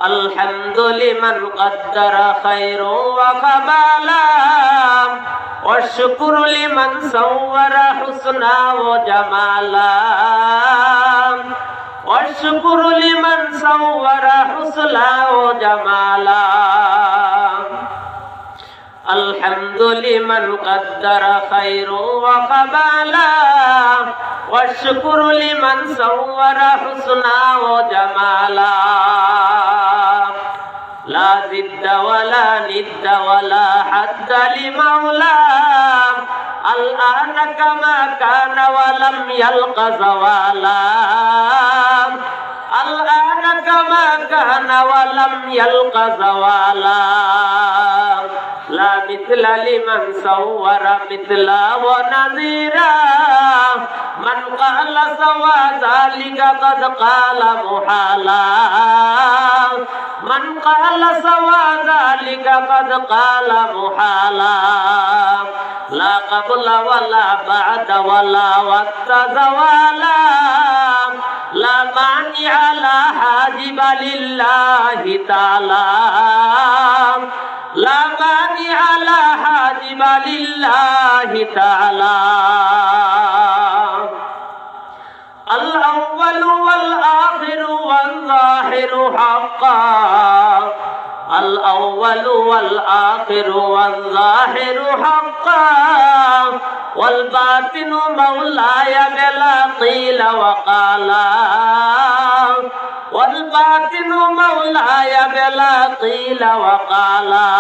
الحمد لمن قدر خيرا وكمالا والشكر لمن صور حسنا وجمالا والشكر لمن صور حسنا وجمالا الحمد لمن قدر خيرا وكمالا والشكر لمن صور حسنا وجمالا لا ضد ولا ند ولا حد لمولى الآن كما كان ولم يلق زوالا الآن كما كان ولم يلق زوالا لا مثل لمن صور مثلا ونذيرا من قال سوى ذلك قد قال محالا من قال سوى ذلك قد قال محالا لا قبل ولا بعد ولا وقت زوالا لا مانع لا حاجب لله تعالى لا مانع لا حاجب لله تعالى الأول والآخر والظاهر حقا الأول والآخر والظاهر حقا والباطن مولاي بلا قيل وقالا والباطن مولاي بلا قيل وقالا